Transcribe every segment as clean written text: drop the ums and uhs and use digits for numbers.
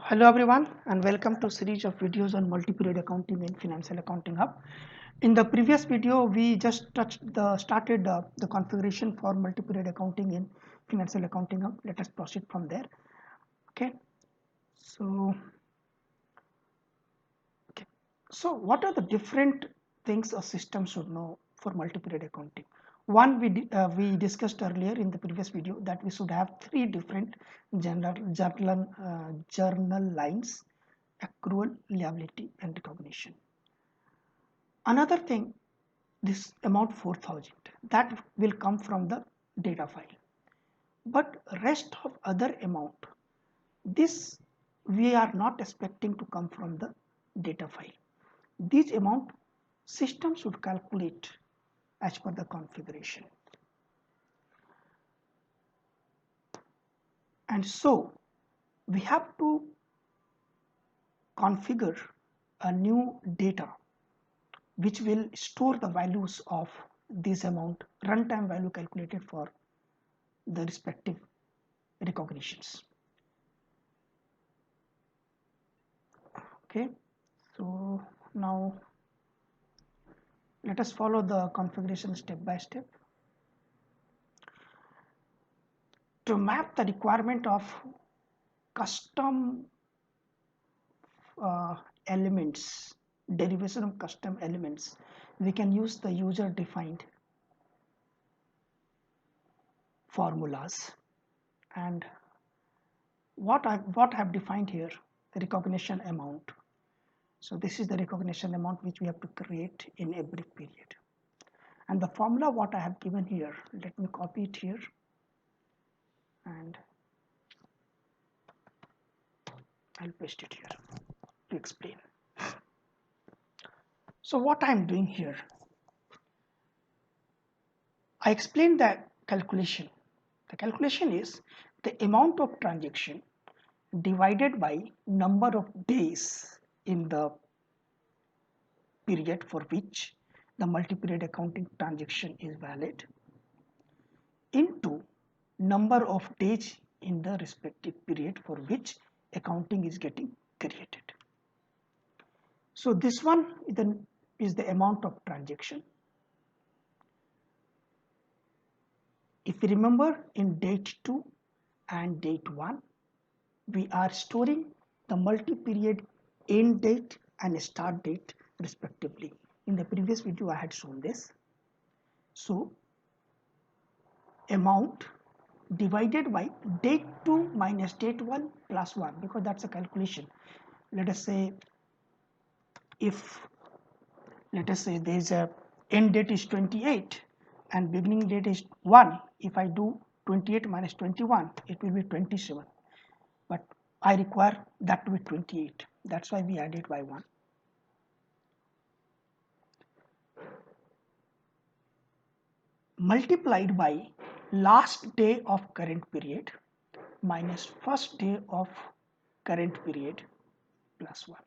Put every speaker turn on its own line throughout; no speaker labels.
Hello everyone and welcome to series of videos on multi-period accounting in Financial Accounting Hub. In the previous video, we just started the configuration for multi-period accounting in Financial Accounting Hub. Let us proceed from there. Okay. So, what are the different things a system should know for multi-period accounting? One, we discussed earlier in the previous video that we should have three different journal lines: accrual, liability, and recognition. Another thing, this amount 4,000 that will come from the data file, but rest of other amount, this we are not expecting to come from the data file. This amount system should calculate as per the configuration. And so we have to configure a new data which will store the values of this amount, runtime value calculated for the respective recognitions. Okay, so now let us follow the configuration step by step. To map the requirement of custom elements, derivation of custom elements, we can use the user defined formulas. And what I have defined here, recognition amount. So this is the recognition amount which we have to create in every period. And the formula what I have given here, let me copy it here and I'll paste it here to explain. So what I'm doing here, I explained the calculation. The calculation is the amount of transaction divided by number of days in the period for which the multi-period accounting transaction is valid into number of days in the respective period for which accounting is getting created. So this one is the amount of transaction. If you remember, in date 2 and date 1, we are storing the multi-period end date and start date respectively. In the previous video, I had shown this. So amount divided by date 2 minus date 1 plus 1, because that's a calculation. Let us say there is a end date is 28 and beginning date is 1. If I do 28 minus 21, it will be 27. But I require that to be 28. That's why we add it by 1. Multiplied by last day of current period minus first day of current period plus 1.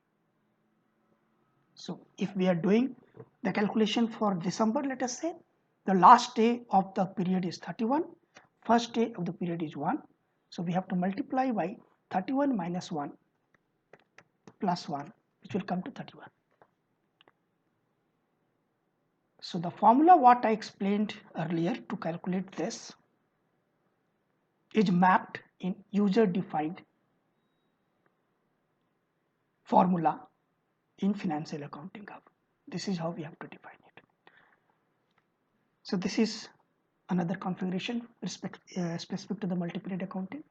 So if we are doing the calculation for December, let us say the last day of the period is 31, first day of the period is 1. So we have to multiply by 31 minus 1 plus 1, which will come to 31. So the formula what I explained earlier to calculate this is mapped in user defined formula in Financial Accounting Hub. This is how we have to define it. So this is another configuration specific to the multi-period accounting.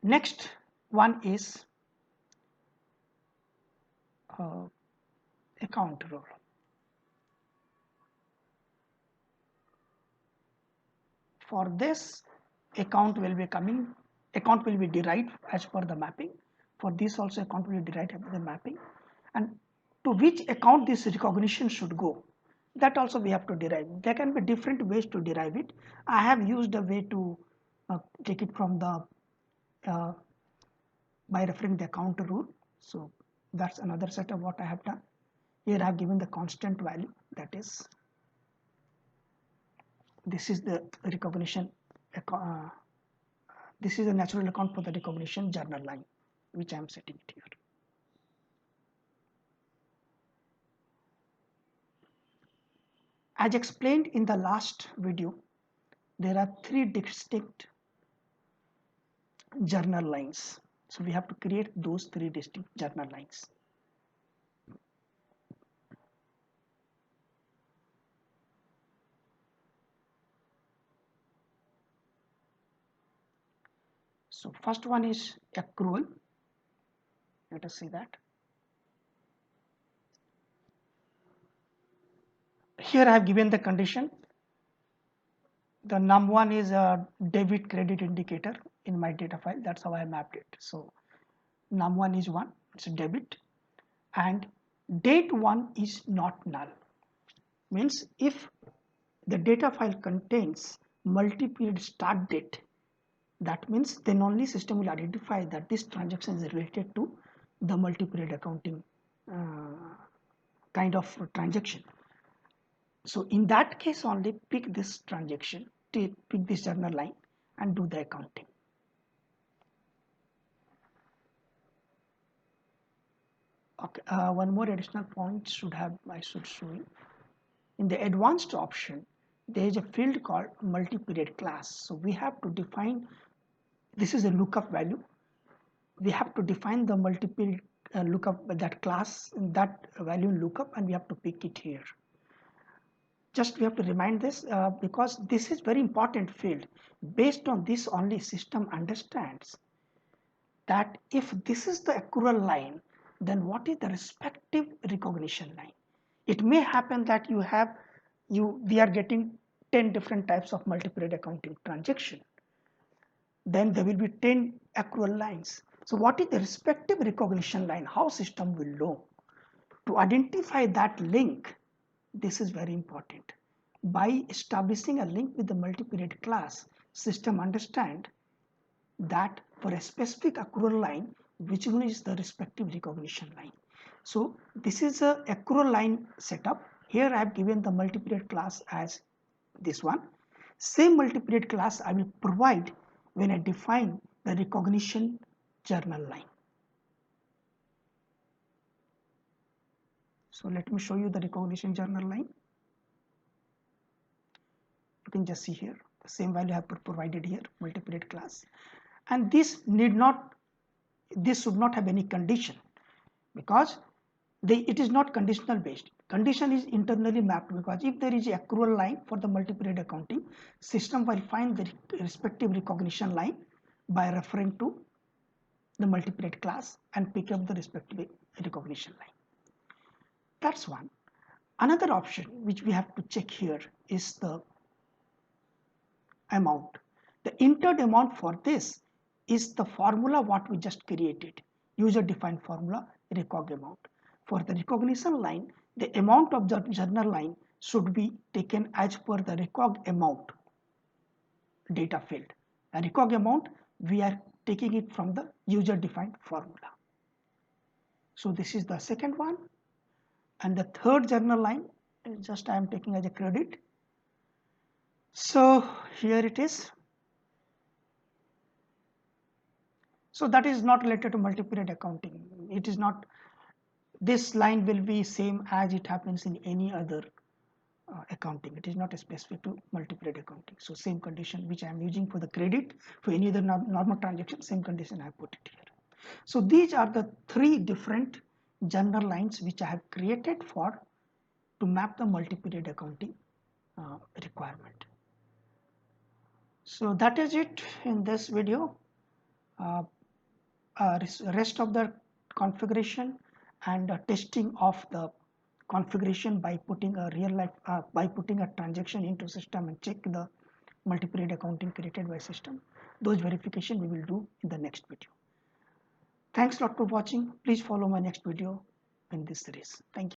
Next one is account rule. For this, account will be derived as per the mapping. For this also account will be derived as per the mapping, and to which account this recognition should go, that also we have to derive. There can be different ways to derive it. I have used a way to take it from the by referring the account rule. So that's another set of what I have done. Here I have given the constant value, that is, this is the recognition This is a natural account for the recognition journal line, which I am setting it here. As explained in the last video, there are 3 distinct journal lines. So we have to create those 3 distinct journal lines. So first one is accrual. Let us see that. Here I have given the condition. The num1 is a debit credit indicator in my data file. That's how I mapped it. So num1 is 1, it's a debit, and date1 is not null. Means if the data file contains multi-period start date, that means then only system will identify that this transaction is related to the multi-period accounting kind of transaction. So in that case only pick this transaction, pick this journal line and do the accounting. Okay, one more additional point I should show you. In the advanced option, there is a field called multi-period class. So we have to define, this is a lookup value. We have to define the multi-period lookup, that class, that value lookup, and we have to pick it here. Just we have to remind this because this is very important field. Based on this only system understands that if this is the accrual line, then what is the respective recognition line? It may happen that we are getting 10 different types of multi-period accounting transaction. Then there will be 10 accrual lines. So what is the respective recognition line? How system will know? To identify that link, this is very important. By establishing a link with the multi-period class, system understand that for a specific accrual line, which one is the respective recognition line. So this is a accrual line setup. Here I have given the multi-period class as this one. Same multi-period class I will provide when I define the recognition journal line. So let me show you the recognition journal line. You can just see here the same value I have provided here, multi-period class, and this should not have any condition because it is not conditional based. Condition is internally mapped because if there is a accrual line for the multi-period accounting, system will find the respective recognition line by referring to the multi-period class and pick up the respective recognition line. That's one. Another option which we have to check here is the amount. The entered amount for this is the formula what we just created, user defined formula recog amount. For the recognition line, the amount of the journal line should be taken as per the recog amount data field. The recog amount, we are taking it from the user defined formula. So this is the second one. And the third journal line, just I am taking as a credit. So here it is. So that is not related to multi-period accounting. It is not, this line will be same as it happens in any other accounting. It is not specific to multi-period accounting. So same condition which I am using for the credit, for any other normal transaction, same condition I put it here. So these are the 3 different journal lines which I have created to map the multi-period accounting requirement. So that is it in this video. Rest of the configuration and testing of the configuration by putting a transaction into system and check the multi-period accounting created by system. Those verification we will do in the next video. Thanks a lot for watching. Please follow my next video in this series. Thank you.